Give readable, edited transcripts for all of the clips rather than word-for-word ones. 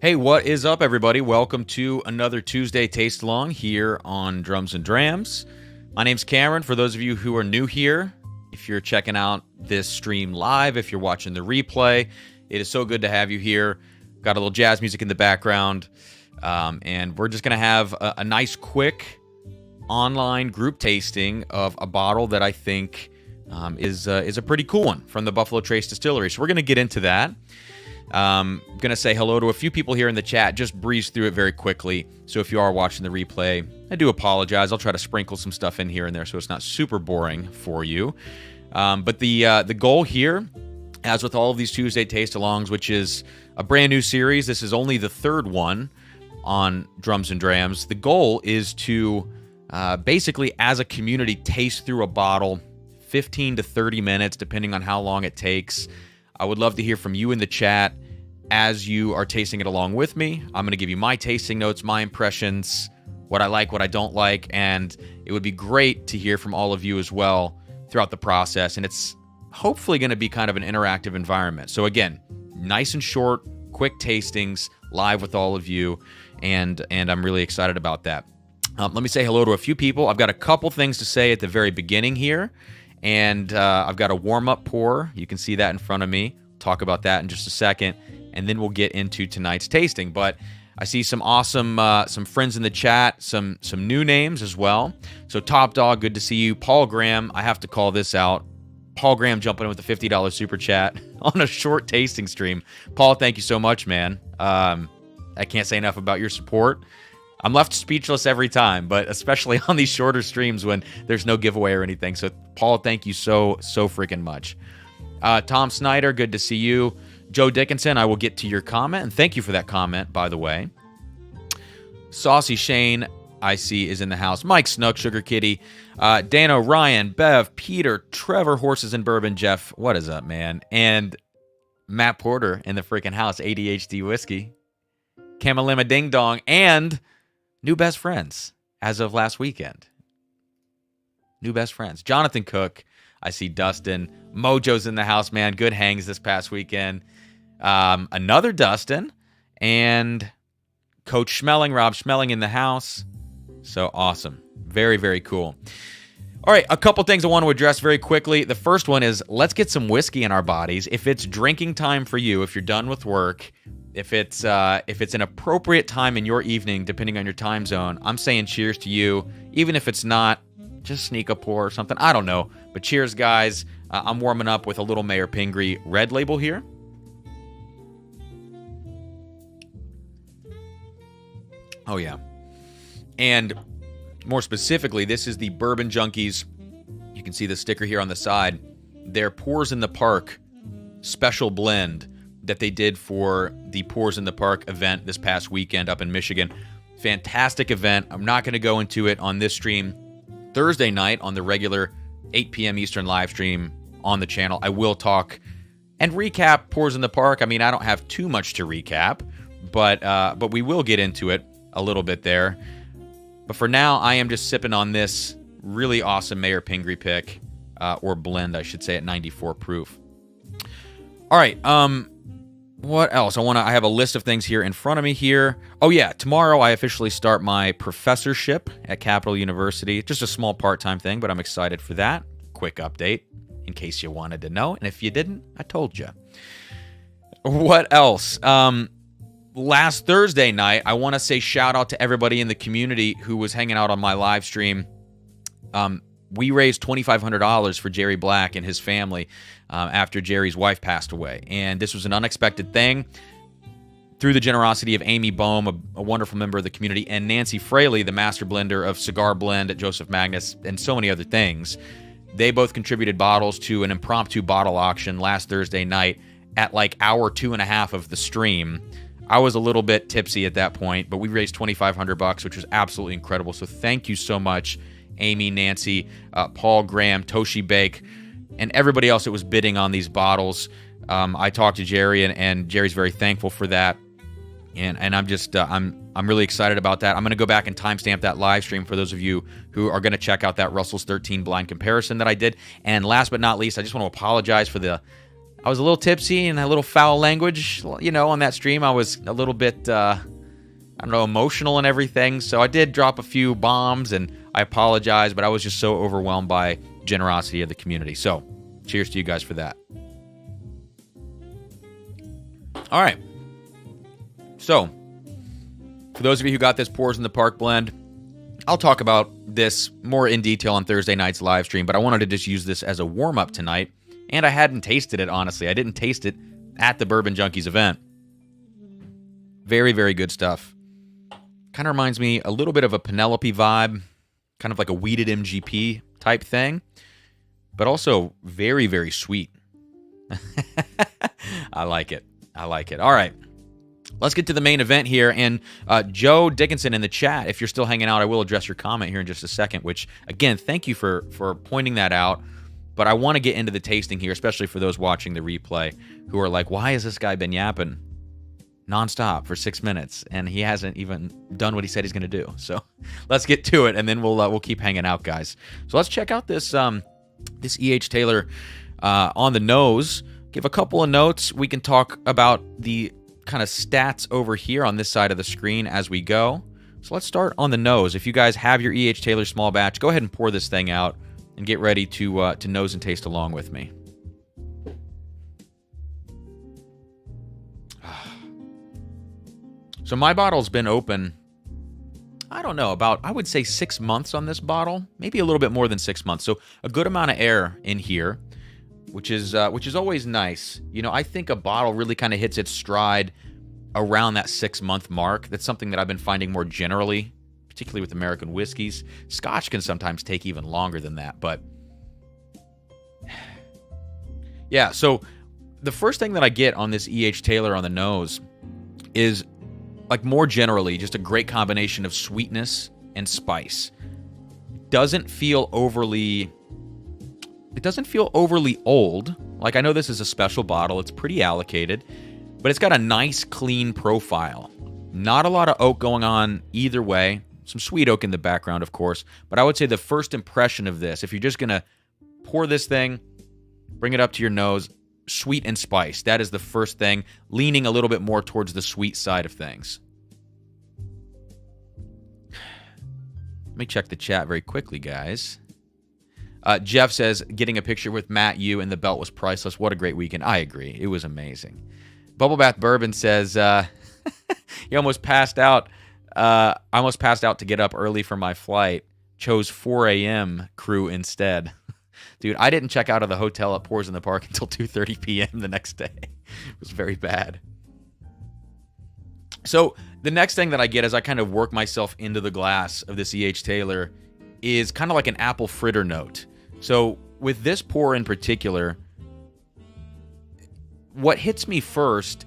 Hey, what is up, everybody? Welcome to another Tuesday Tastealong here on Drums and Drams. My name's Cameron. For those of you who are new here, if you're checking out this stream live, if you're watching the replay, it is so good to have you here. Got a little jazz music in the background, and we're just going to have a nice, quick online group tasting of a bottle that I think is a pretty cool one from the Buffalo Trace Distillery. So we're going to get into that. I'm going to say hello to a few people here in the chat, just breeze through it very quickly. So if you are watching the replay, I do apologize. I'll try to sprinkle some stuff in here and there so it's not super boring for you. But the goal here, as with all of these Tuesday Taste-alongs, which is a brand new series, this is only the third one on Drums and Drams. The goal is to basically, as a community, taste through a bottle 15 to 30 minutes, depending on how long it takes. I would love to hear from you in the chat as you are tasting it along with me. I'm going to give you my tasting notes, my impressions, what I like, what I don't like, and it would be great to hear from all of you as well throughout the process. And it's hopefully going to be kind of an interactive environment. So again, nice and short, quick tastings, live with all of you, and I'm really excited about that. Let me say hello to a few people. I've got a couple things to say at the very beginning here. And I've got a warm-up pour. You can see that in front of me. Talk about that in just a second. And then we'll get into tonight's tasting. But I see some awesome some friends in the chat, some new names as well. So Top Dog, good to see you. Paul Graham, I have to call this out. Paul Graham jumping in with the $50 super chat on a short tasting stream. Paul, thank you so much, man. I can't say enough about your support. I'm left speechless every time, but especially on these shorter streams when there's no giveaway or anything. So, Paul, thank you so freaking much. Tom Snyder, good to see you. Joe Dickinson, I will get to your comment, and thank you for that comment, by the way. Saucy Shane, I see, is in the house. Mike Snook, Sugar Kitty, Dan O'Ryan, Bev, Peter, Trevor, Horses and Bourbon, Jeff, what is up, man? And Matt Porter in the freaking house, ADHD Whiskey, Camalima Ding Dong, and new best friends as of last weekend. New best friends. Jonathan Cook. I see Dustin. Mojo's in the house, man. Good hangs this past weekend. Another Dustin. And Coach Schmeling, Rob Schmeling in the house. So awesome. Very, very cool. All right, a couple things I want to address very quickly. The first one is let's get some whiskey in our bodies. If it's drinking time for you, if you're done with work, if it's an appropriate time in your evening, depending on your time zone, I'm saying cheers to you. Even if it's not, just sneak a pour or something. I don't know. But cheers, guys. I'm warming up with a little Mayor Pingree red label here. Oh, yeah. And more specifically, this is the Bourbon Junkies. You can see the sticker here on the side. Their Pours in the Park special blend that they did for the Pours in the Park event this past weekend up in Michigan. Fantastic event. I'm not going to go into it on this stream. Thursday night on the regular 8 p.m. Eastern live stream on the channel, I will talk and recap Pours in the Park. I mean, I don't have too much to recap, but we will get into it a little bit there. But for now, I am just sipping on this really awesome Mayor Pingree pick, or blend, I should say, at 94 proof. All right, what else? I have a list of things here in front of me here. Oh yeah, tomorrow I officially start my professorship at Capital University. Just a small part-time thing, but I'm excited for that. Quick update, in case you wanted to know. And if you didn't, I told you. What else? Last Thursday night, I want to say shout out to everybody in the community who was hanging out on my live stream. We raised $2,500 for Jerry Black and his family after Jerry's wife passed away. And this was an unexpected thing. Through the generosity of Amy Bohm, a wonderful member of the community, and Nancy Fraley, the master blender of Cigar Blend at Joseph Magnus, and so many other things. They both contributed bottles to an impromptu bottle auction last Thursday night at like hour 2.5 of the stream. I was a little bit tipsy at that point, but we raised $2,500, which was absolutely incredible. So thank you so much, Amy, Nancy, Paul Graham, Toshi Bake, and everybody else that was bidding on these bottles. I talked to Jerry, and Jerry's very thankful for that. And I'm just I'm really excited about that. I'm going to go back and timestamp that live stream for those of you who are going to check out that Russell's 13 blind comparison that I did. And last but not least, I just want to apologize for the I was a little tipsy and a little foul language, on that stream. I was a little bit, emotional and everything. So I did drop a few bombs, and I apologize, but I was just so overwhelmed by generosity of the community. So cheers to you guys for that. All right. So for those of you who got this Pours in the Park blend, I'll talk about this more in detail on Thursday night's live stream, but I wanted to just use this as a warm-up tonight. And I hadn't tasted it, honestly. I didn't taste it at the Bourbon Junkies event. Very, very good stuff. Kind of reminds me a little bit of a Penelope vibe, kind of like a weeded MGP type thing, but also very, very sweet. I like it. All right. Let's get to the main event here. And Joe Dickinson in the chat, if you're still hanging out, I will address your comment here in just a second, which, again, thank you for pointing that out. But I want to get into the tasting here, especially for those watching the replay who are like, why has this guy been yapping nonstop for 6 minutes? And he hasn't even done what he said he's going to do. So let's get to it, and then we'll keep hanging out, guys. So let's check out this E.H. Taylor on the nose. Give a couple of notes. We can talk about the kind of stats over here on this side of the screen as we go. So let's start on the nose. If you guys have your E.H. Taylor small batch, go ahead and pour this thing out and get ready to nose and taste along with me. So my bottle's been open, I don't know, I would say 6 months on this bottle, maybe a little bit more than 6 months. So a good amount of air in here, which is always nice. I think a bottle really kind of hits its stride around that 6-month mark. That's something that I've been finding more generally, particularly with American whiskeys. Scotch can sometimes take even longer than that, but yeah, so the first thing that I get on this E.H. Taylor on the nose is, like, more generally, just a great combination of sweetness and spice. It doesn't feel overly old. Like, I know this is a special bottle. It's pretty allocated, but it's got a nice, clean profile. Not a lot of oak going on either way. Some sweet oak in the background, of course. But I would say the first impression of this, if you're just going to pour this thing, bring it up to your nose, sweet and spice. That is the first thing, leaning a little bit more towards the sweet side of things. Let me check the chat very quickly, guys. Jeff says, getting a picture with Matt Yu and the belt was priceless. What a great weekend. I agree. It was amazing. Bubble Bath Bourbon says, he almost passed out. I almost passed out to get up early for my flight. Chose 4 a.m. crew instead. Dude, I didn't check out of the hotel at Pours in the Park until 2:30 p.m. the next day. It was very bad. So the next thing that I get as I kind of work myself into the glass of this E.H. Taylor is kind of like an apple fritter note. So with this pour in particular, what hits me first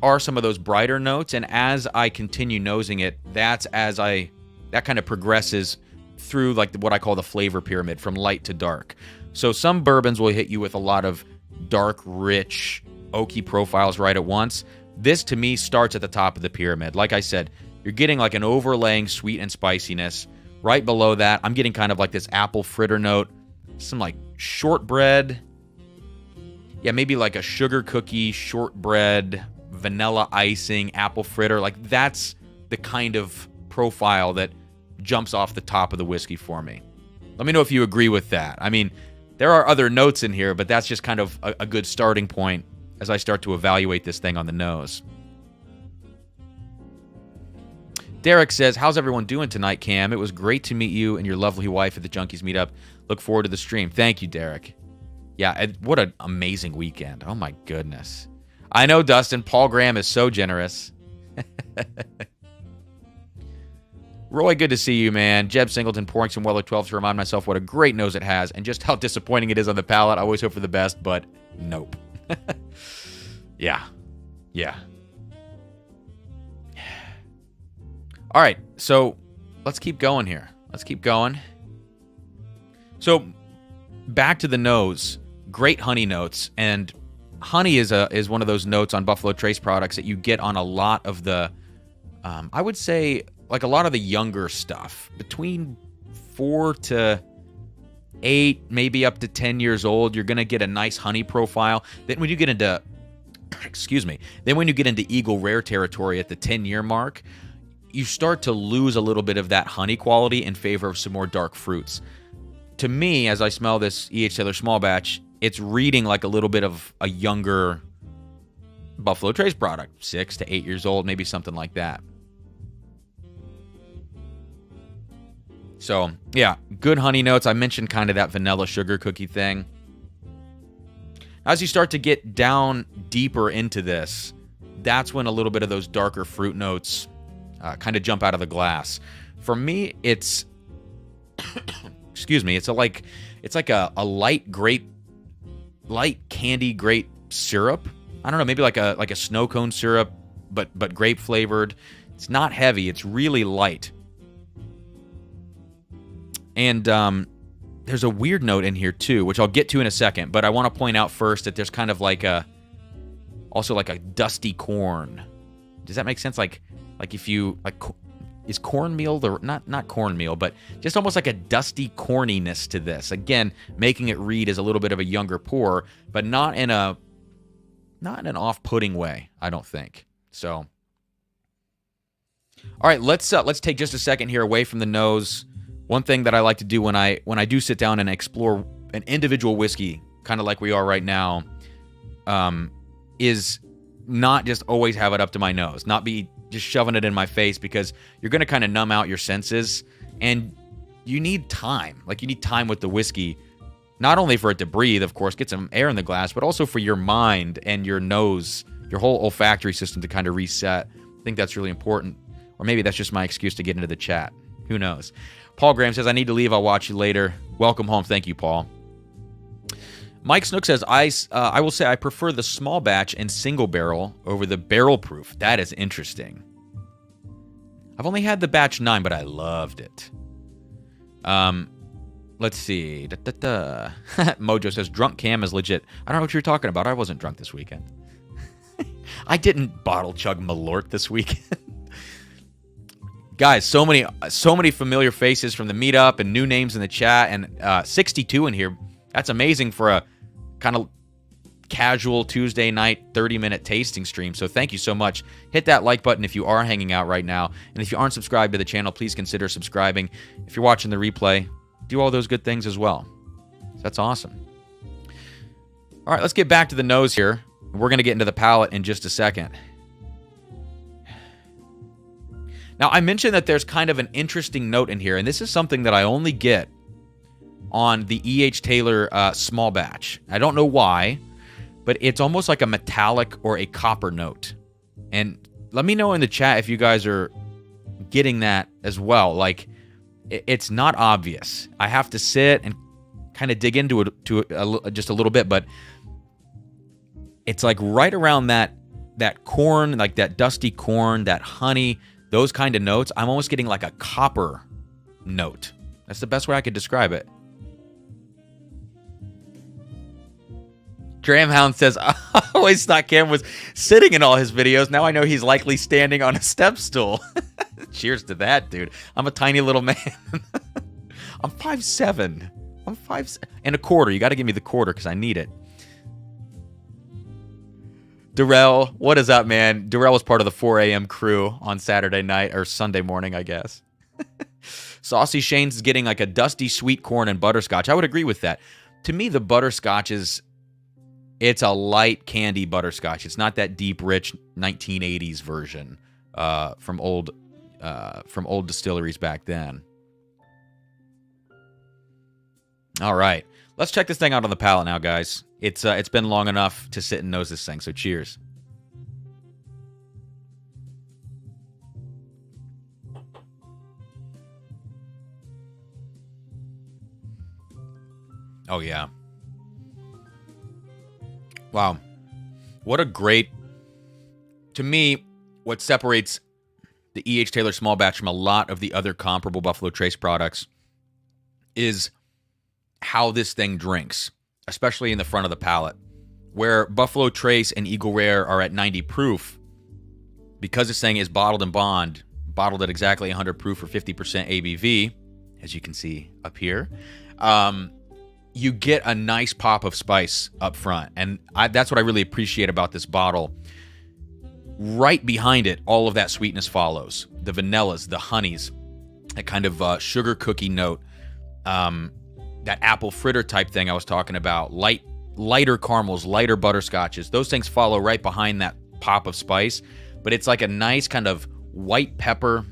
are some of those brighter notes, and as I continue nosing it, that kind of progresses through like what I call the flavor pyramid from light to dark. So some bourbons will hit you with a lot of dark, rich, oaky profiles right at once. This to me starts at the top of the pyramid. Like I said, you're getting like an overlaying sweet and spiciness. Right below that, I'm getting kind of like this apple fritter note, some like shortbread. Yeah, maybe like a sugar cookie, shortbread, vanilla icing, apple fritter. Like that's the kind of profile that jumps off the top of the whiskey for me. Let me know if you agree with that. I mean, there are other notes in here, but that's just kind of a good starting point as I start to evaluate this thing on the nose. Derek says, how's everyone doing tonight, Cam? It was great to meet you and your lovely wife at the Junkies meetup. Look forward to the stream. Thank you, Derek. Yeah, what an amazing weekend. Oh, my goodness. I know, Dustin. Paul Graham is so generous. Roy, good to see you, man. Jeb Singleton pouring some Weller 12 to remind myself what a great nose it has and just how disappointing it is on the palate. I always hope for the best, but nope. Yeah. All right, so let's keep going here. So back to the nose. Great honey notes, and honey is one of those notes on Buffalo Trace products that you get on a lot of the, I would say, like a lot of the younger stuff, between 4 to 8, maybe up to 10 years old, you're going to get a nice honey profile. Then when you get into, excuse me, then when you get into Eagle Rare territory at the 10-year mark, you start to lose a little bit of that honey quality in favor of some more dark fruits. To me, as I smell this E.H. Taylor small batch, it's reading like a little bit of a younger Buffalo Trace product, 6 to 8 years old, maybe something like that. So, yeah, good honey notes. I mentioned kind of that vanilla sugar cookie thing. As you start to get down deeper into this, that's when a little bit of those darker fruit notes kind of jump out of the glass. For me, it's excuse me, it's like a light candy grape syrup. I don't know, maybe like a snow cone syrup, but grape flavored. It's not heavy. It's really light. And there's a weird note in here too, which I'll get to in a second. But I want to point out first that there's kind of also like a dusty corn. Does that make sense? Like if you is cornmeal not cornmeal, but just almost like a dusty corniness to this. Again, making it read as a little bit of a younger pour, but not in an off-putting way, I don't think. So, all right, let's take just a second here away from the nose. One thing that I like to do when I do sit down and explore an individual whiskey, kind of like we are right now, is not just always have it up to my nose, not be just shoving it in my face, because you're going to kind of numb out your senses, and you need time. Like, you need time with the whiskey, not only for it to breathe, of course, get some air in the glass, but also for your mind and your nose, your whole olfactory system to kind of reset. I think that's really important. Or maybe that's just my excuse to get into the chat. Who knows? Paul Graham says, I need to leave. I'll watch you later. Welcome home. Thank you, Paul. Mike Snook says, I will say I prefer the small batch and single barrel over the barrel proof. That is interesting. I've only had the batch 9, but I loved it. Let's see. Mojo says, Drunk Cam is legit. I don't know what you're talking about. I wasn't drunk this weekend. I didn't bottle chug Malort this weekend. Guys, so many familiar faces from the meetup and new names in the chat, and 62 in here. That's amazing for a kind of casual Tuesday night 30-minute tasting stream. So thank you so much. Hit that like button if you are hanging out right now. And if you aren't subscribed to the channel, please consider subscribing. If you're watching the replay, do all those good things as well. That's awesome. All right, let's get back to the nose here. We're going to get into the palate in just a second. Now, I mentioned that there's kind of an interesting note in here, and this is something that I only get on the E.H. Taylor small batch. I don't know why, but it's almost like a metallic or a copper note. And let me know in the chat if you guys are getting that as well. Like, it's not obvious. I have to sit and kind of dig into it just a little bit, but it's like right around that corn, like that dusty corn, that honey, those kind of notes. I'm almost getting like a copper note. That's the best way I could describe it. Dramhound says, I always thought Cam was sitting in all his videos. Now I know he's likely standing on a step stool. Cheers to that, dude. I'm a tiny little man. I'm 5'7". I'm 5'7" and a quarter. You got to give me the quarter because I need it. Darrell, what is up, man? Darrell was part of the 4 a.m. crew on Saturday night, or Sunday morning, I guess. Saucy Shane's getting like a dusty sweet corn and butterscotch. I would agree with that. To me, the butterscotch it's a light candy butterscotch. It's not that deep, rich 1980s version from old distilleries back then. All right, let's check this thing out on the palate now, guys. It's been long enough to sit and nose this thing, so cheers. Oh, yeah. Wow. What a great... To me, what separates the E.H. Taylor small batch from a lot of the other comparable Buffalo Trace products is how this thing drinks, especially in the front of the palate. Where Buffalo Trace and Eagle Rare are at 90 proof, because this thing is bottled in bond, bottled at exactly 100 proof for 50% ABV, as you can see up here, you get a nice pop of spice up front. And that's what I really appreciate about this bottle. Right behind it, all of that sweetness follows. The vanillas, the honeys, that kind of sugar cookie note, that apple fritter type thing I was talking about, lighter caramels, lighter butterscotches. Those things follow right behind that pop of spice, but it's like a nice kind of white pepper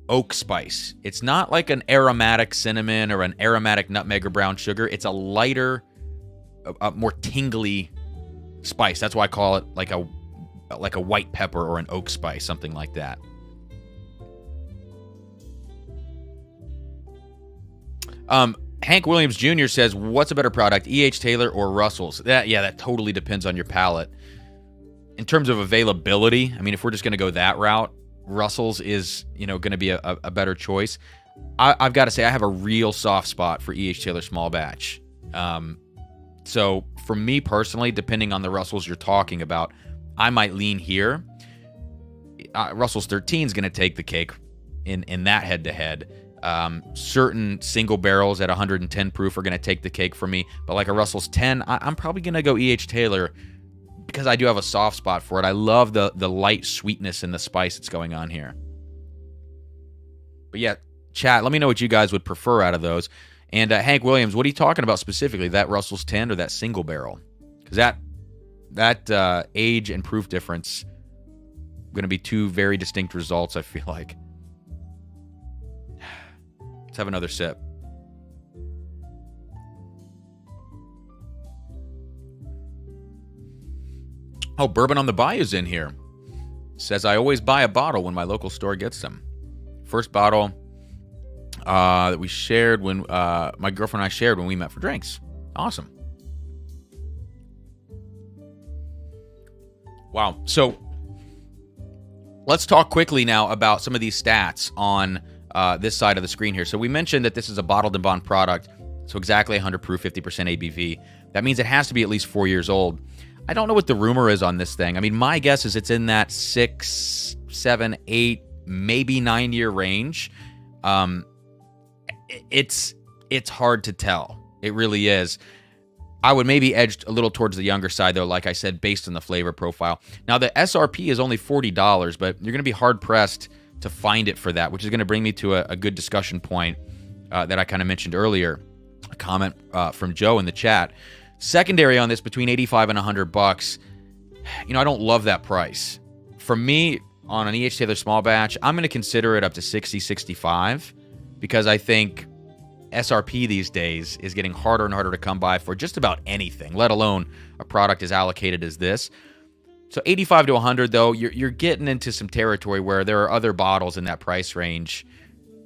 oak spice. It's not like an aromatic cinnamon or an aromatic nutmeg or brown sugar. It's a lighter, more tingly spice. That's why I call it like a white pepper or an oak spice, something like that. Hank Williams Jr. says, what's a better product, E.H. Taylor or Russell's? That totally depends on your palate. In terms of availability, I mean, if we're just going to go that route, Russell's is, going to be a better choice. I've got to say, I have a real soft spot for E.H. Taylor small batch. So for me personally, depending on the Russell's you're talking about, I might lean here. Russell's 13 is going to take the cake in that head-to-head. Certain single barrels at 110 proof are going to take the cake for me. But like a Russell's 10, I'm probably going to go E.H. Taylor because I do have a soft spot for it. I love the light sweetness and the spice that's going on here. But yeah, chat, let me know what you guys would prefer out of those. And Hank Williams, what are you talking about specifically? That Russell's 10 or that single barrel? Because that age and proof difference going to be two very distinct results, I feel like. Let's have another sip. Oh, Bourbon on the Bayou's in here. Says, I always buy a bottle when my local store gets them. First bottle that we shared when my girlfriend and I shared when we met for drinks. Awesome. Wow. So let's talk quickly now about some of these stats on this side of the screen here. So we mentioned that this is a bottled and bond product. So exactly 100 proof, 50% ABV. That means it has to be at least 4 years old. I don't know what the rumor is on this thing. I mean, my guess is it's in that 6, 7, 8, maybe 9-year range. It's hard to tell. It really is. I would maybe edge a little towards the younger side, though, like I said, based on the flavor profile. Now, the SRP is only $40, but you're going to be hard-pressed to find it for that, which is going to bring me to a good discussion point that I kind of mentioned earlier. A comment from Joe in the chat. Secondary on this, between $85 and $100. I don't love that price. For me, on an E.H. Taylor small batch, I'm going to consider it up to $60, $65, because I think SRP these days is getting harder and harder to come by for just about anything, let alone a product as allocated as this. So 85 to 100, though, you're getting into some territory where there are other bottles in that price range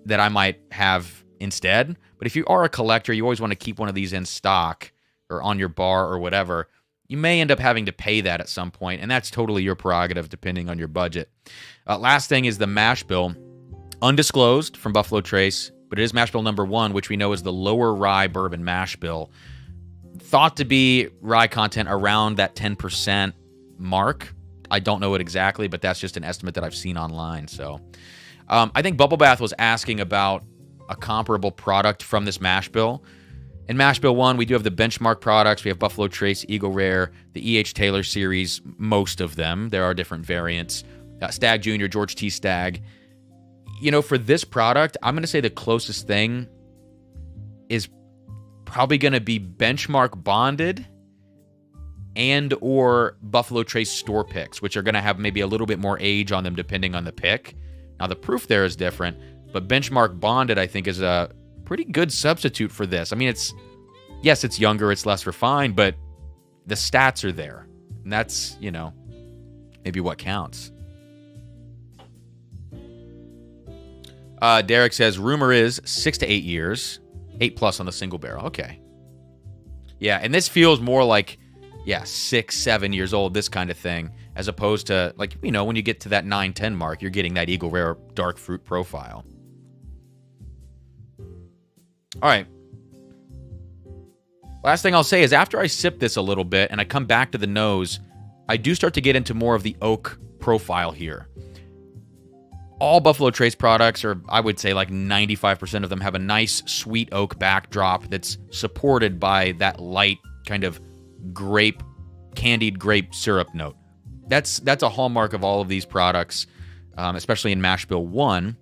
that I might have instead. But if you are a collector, you always want to keep one of these in stock or on your bar or whatever. You may end up having to pay that at some point, and that's totally your prerogative depending on your budget. Last thing is the mash bill. Undisclosed from Buffalo Trace, but it is mash bill number 1, which we know is the lower rye bourbon mash bill. Thought to be rye content around that 10% mark. I don't know it exactly, but that's just an estimate that I've seen online. So I think Bubble Bath was asking about a comparable product from this mash bill. In mash bill 1, we do have the benchmark products. We have Buffalo Trace, Eagle Rare, the E.H. Taylor series, most of them. There are different variants. Stag Jr., George T. Stag. For this product, I'm going to say the closest thing is probably going to be benchmark bonded and or Buffalo Trace store picks, which are going to have maybe a little bit more age on them depending on the pick. Now, the proof there is different, but benchmark bonded, I think, is a pretty good substitute for this. I mean, it's younger, it's less refined, but the stats are there. And that's, maybe what counts. Derek says, rumor is 6 to 8 years, 8+ on the single barrel. Okay. Yeah, and this feels more like, 6, 7 years old, this kind of thing, as opposed to, when you get to that 9, 10 mark, you're getting that Eagle Rare dark fruit profile. All right. Last thing I'll say is after I sip this a little bit and I come back to the nose, I do start to get into more of the oak profile here. all Buffalo Trace products, or I would say like 95% of them, have a nice sweet oak backdrop that's supported by that light kind of candied grape syrup note. That's a hallmark of all of these products, especially in Mash Bill 1,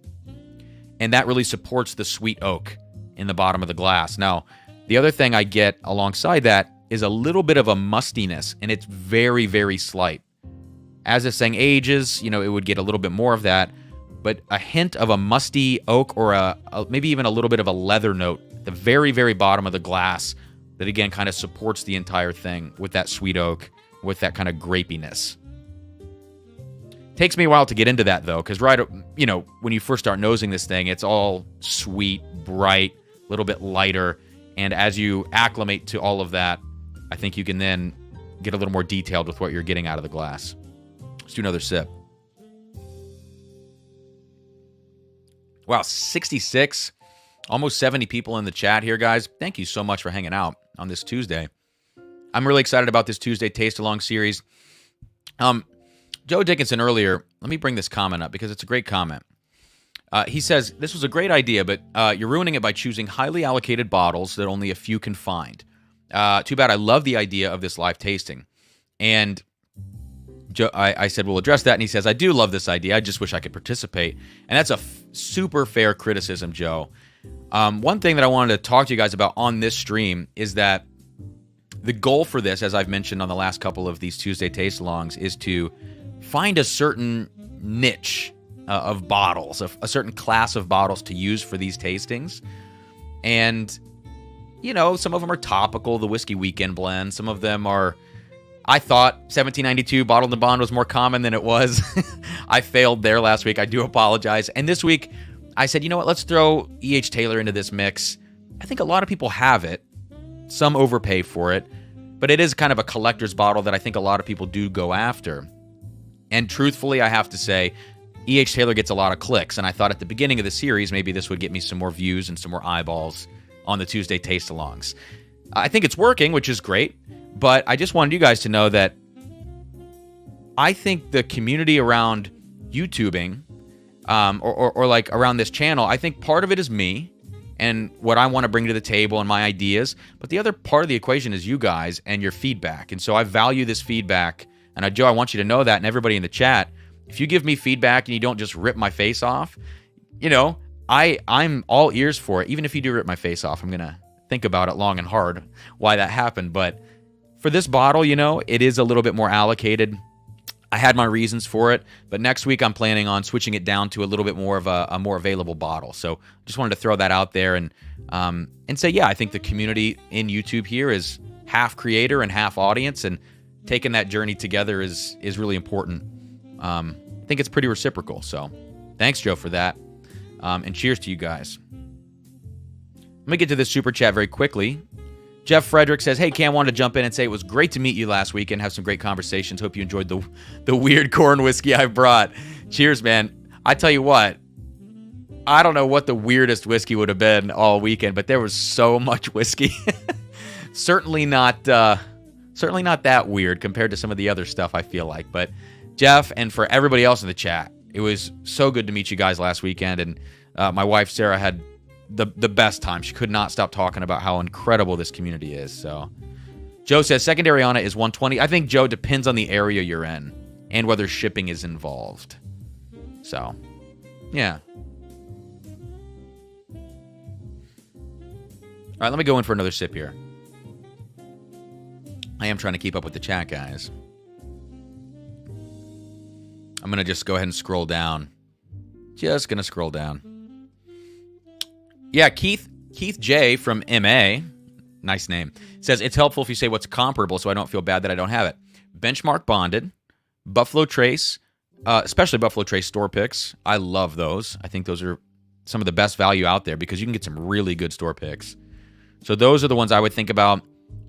and that really supports the sweet oak in the bottom of the glass. Now, the other thing I get alongside that is a little bit of a mustiness, and it's very, very slight. As this thing ages, it would get a little bit more of that, but a hint of a musty oak or maybe even a little bit of a leather note at the very, very bottom of the glass that, again, kind of supports the entire thing with that sweet oak, with that kind of grapiness. Takes me a while to get into that, though, because when you first start nosing this thing, it's all sweet, bright, a little bit lighter, and as you acclimate to all of that, I think you can then get a little more detailed with what you're getting out of the glass. Let's do another sip. Wow, 66, almost 70 people in the chat here, guys. Thank you so much for hanging out on this Tuesday. I'm really excited about this Tuesday Tastealong series. Joe Dickinson earlier, let me bring this comment up because it's a great comment. He says, this was a great idea, but you're ruining it by choosing highly allocated bottles that only a few can find. Too bad. I love the idea of this live tasting. And Joe, I said, we'll address that. And he says, I do love this idea. I just wish I could participate. And that's a super fair criticism, Joe. One thing that I wanted to talk to you guys about on this stream is that the goal for this, as I've mentioned on the last couple of these Tuesday Taste-alongs, is to find a certain niche of bottles, a certain class of bottles to use for these tastings. And, some of them are topical, the Whiskey Weekend blend. Some of them are... I thought 1792 Bottled and Bond was more common than it was. I failed there last week. I do apologize. And this week, I said, you know what? Let's throw E.H. Taylor into this mix. I think a lot of people have it. Some overpay for it. But it is kind of a collector's bottle that I think a lot of people do go after. And truthfully, I have to say, E.H. Taylor gets a lot of clicks. And I thought at the beginning of the series, maybe this would get me some more views and some more eyeballs on the Tuesday Taste-alongs. I think it's working, which is great. But I just wanted you guys to know that I think the community around YouTubing, or like around this channel, I think part of it is me and what I want to bring to the table and my ideas. But the other part of the equation is you guys and your feedback. And so I value this feedback. And Joe, I want you to know that, and everybody in the chat, if you give me feedback and you don't just rip my face off, I'm all ears for it. Even if you do rip my face off, I'm going to think about it long and hard why that happened. But for this bottle, it is a little bit more allocated. I had my reasons for it, but next week I'm planning on switching it down to a little bit more of a more available bottle. So just wanted to throw that out there and say, yeah, I think the community in YouTube here is half creator and half audience, and taking that journey together is really important. I think it's pretty reciprocal. So thanks, Joe, for that. And cheers to you guys. Let me get to this super chat very quickly. Jeff Frederick says, hey, Cam, wanted to jump in and say it was great to meet you last week and have some great conversations. Hope you enjoyed the weird corn whiskey I brought. Cheers, man. I tell you what, I don't know what the weirdest whiskey would have been all weekend, but there was so much whiskey. Certainly not that weird compared to some of the other stuff, I feel like. But Jeff, and for everybody else in the chat, it was so good to meet you guys last weekend. And my wife, Sarah, had the best time. She could not stop talking about how incredible this community is. So Joe says secondary on it is 120. I think, Joe, depends on the area you're in and whether shipping is involved. So, yeah. All right, let me go in for another sip here. I am trying to keep up with the chat, guys. I'm going to just go ahead and scroll down. Just going to scroll down. Yeah, Keith J from MA, nice name, says it's helpful if you say what's comparable so I don't feel bad that I don't have it. Benchmark Bonded, Buffalo Trace, especially Buffalo Trace store picks. I love those. I think those are some of the best value out there because you can get some really good store picks. So those are the ones I would think about.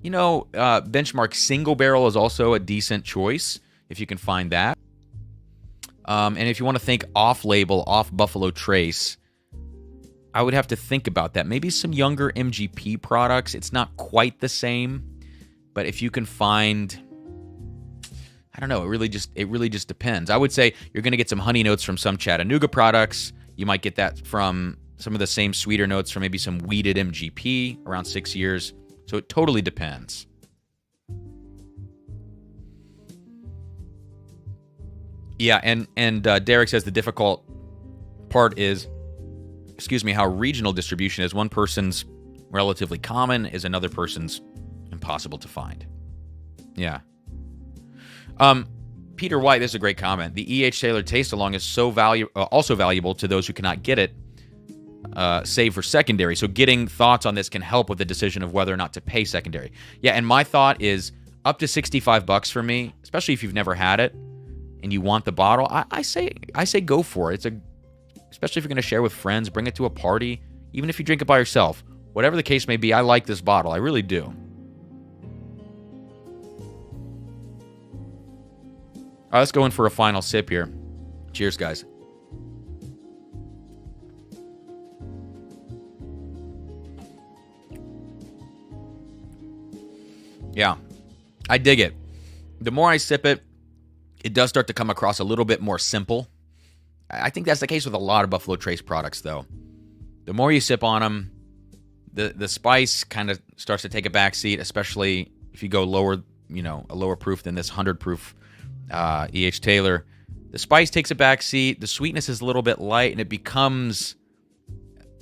Benchmark Single Barrel is also a decent choice if you can find that. And if you want to think off-label, off Buffalo Trace, I would have to think about that. Maybe some younger MGP products. It's not quite the same, but if you can find, I don't know. It really just depends. I would say you're going to get some honey notes from some Chattanooga products. You might get that from some of the same sweeter notes from maybe some weeded MGP around 6 years. So it totally depends. Yeah, and Derek says the difficult part is, how regional distribution is. One person's relatively common, is another person's impossible to find. Yeah. Peter White, this is a great comment. The E.H. Taylor Tastealong is also valuable to those who cannot get it, save for secondary. So getting thoughts on this can help with the decision of whether or not to pay secondary. Yeah, and my thought is up to $65 for me, especially if you've never had it and you want the bottle. I say go for it. Especially if you're going to share with friends, bring it to a party, even if you drink it by yourself. Whatever the case may be, I like this bottle. I really do. All right, let's go in for a final sip here. Cheers, guys. Yeah, I dig it. The more I sip it, it does start to come across a little bit more simple. I think that's the case with a lot of Buffalo Trace products, though. The more you sip on them, the spice kind of starts to take a back seat, especially if you go lower, a lower proof than this 100 proof E.H. Taylor. The spice takes a back seat. The sweetness is a little bit light, and it becomes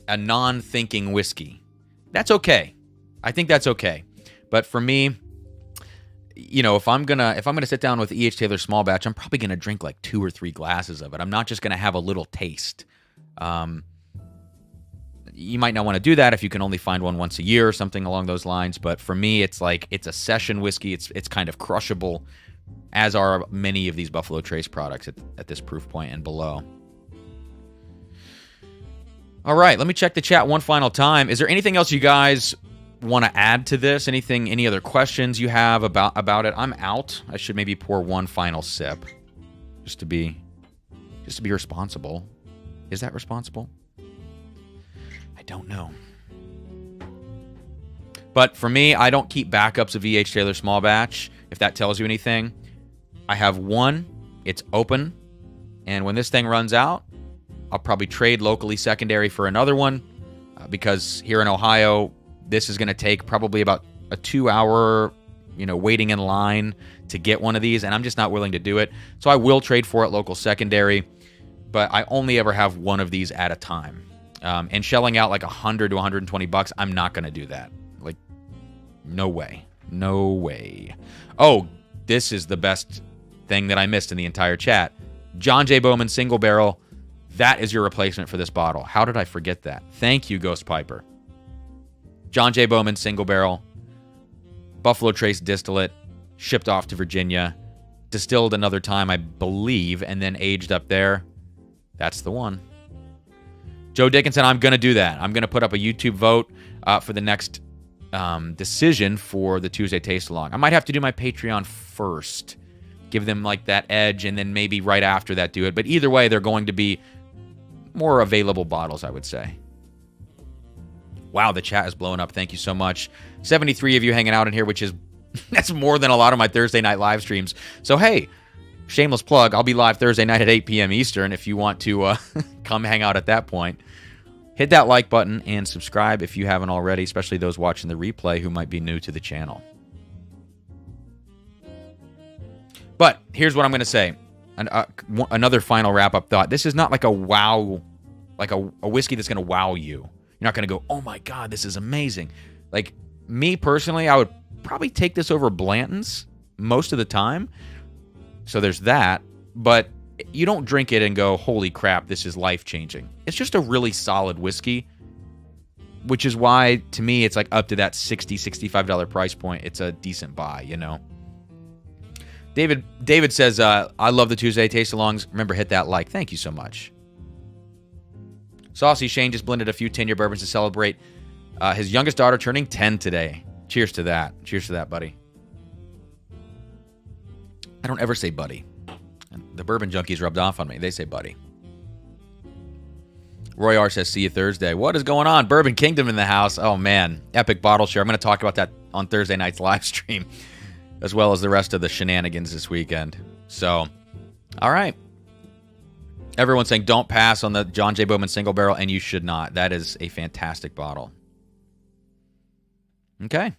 a non-thinking whiskey. That's okay. I think that's okay. But for me, if I'm gonna sit down with E.H. Taylor small batch, I'm probably gonna drink like 2 or 3 glasses of it. I'm not just gonna have a little taste. You might not want to do that if you can only find one once a year or something along those lines. But for me, it's a session whiskey. It's kind of crushable, as are many of these Buffalo Trace products at this proof point and below. All right, let me check the chat one final time. Is there anything else you guys want to add to this? Any other questions you have about it? I'm out. I should maybe pour one final sip just to be responsible. Is that responsible? I don't know. But for me, I don't keep backups of E.H. Taylor small batch, if that tells you anything. I have one, it's open, and when this thing runs out, I'll probably trade locally secondary for another one, because here in Ohio, this is going to take probably about a 2-hour, waiting in line to get one of these, and I'm just not willing to do it. So I will trade for it local secondary, but I only ever have one of these at a time. And shelling out like $100 to $120, I'm not going to do that. Like, no way. No way. Oh, this is the best thing that I missed in the entire chat. John J. Bowman single barrel. That is your replacement for this bottle. How did I forget that? Thank you, Ghost Piper. John J. Bowman single barrel. Buffalo Trace distillate. Shipped off to Virginia. Distilled another time, I believe, and then aged up there. That's the one. Joe Dickinson, I'm going to do that. I'm going to put up a YouTube vote for the next decision for the Tuesday Tastealong. I might have to do my Patreon first. Give them like that edge, and then maybe right after that do it. But either way, they're going to be more available bottles, I would say. Wow, the chat is blowing up. Thank you so much. 73 of you hanging out in here, which is that's more than a lot of my Thursday night live streams. So, hey, shameless plug, I'll be live Thursday night at 8 p.m. Eastern if you want to come hang out at that point. Hit that like button and subscribe if you haven't already, especially those watching the replay who might be new to the channel. But here's what I'm going to say. Another final wrap-up thought. This is not like a wow, like a whiskey that's going to wow you. You're not going to go, oh my God, this is amazing. Like, me personally, I would probably take this over Blanton's most of the time. So there's that. But you don't drink it and go, holy crap, this is life-changing. It's just a really solid whiskey, which is why, to me, it's like up to that $60, $65 price point. It's a decent buy, David says, I love the Tuesday Tastealongs. Remember, hit that like. Thank you so much. Saucy Shane just blended a few 10-year bourbons to celebrate his youngest daughter turning 10 today. Cheers to that. Cheers to that, buddy. I don't ever say buddy. The bourbon junkies rubbed off on me. They say buddy. Roy R says, see you Thursday. What is going on? Bourbon Kingdom in the house. Oh, man. Epic bottle share. I'm going to talk about that on Thursday night's live stream. as well as the rest of the shenanigans this weekend. So, all right. Everyone's saying don't pass on the John J. Bowman single barrel, and you should not. That is a fantastic bottle. Okay.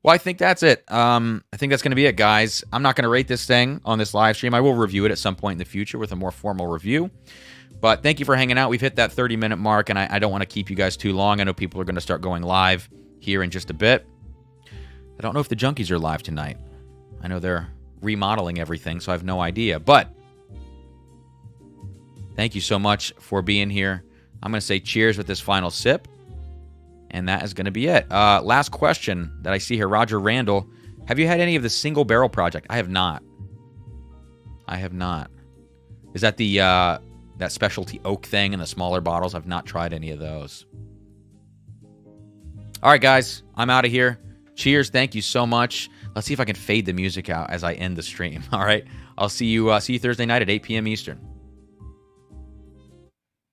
Well, I think that's it. I think that's going to be it, guys. I'm not going to rate this thing on this live stream. I will review it at some point in the future with a more formal review. But thank you for hanging out. We've hit that 30-minute mark, and I don't want to keep you guys too long. I know people are going to start going live here in just a bit. I don't know if the Junkies are live tonight. I know they're remodeling everything, so I have no idea. But thank you so much for being here. I'm going to say cheers with this final sip. And that is going to be it. Last question that I see here. Roger Randall. Have you had any of the single barrel project? I have not. I have not. Is that the that specialty oak thing in the smaller bottles? I've not tried any of those. All right, guys. I'm out of here. Cheers. Thank you so much. Let's see if I can fade the music out as I end the stream. All right. I'll see you Thursday night at 8 p.m. Eastern.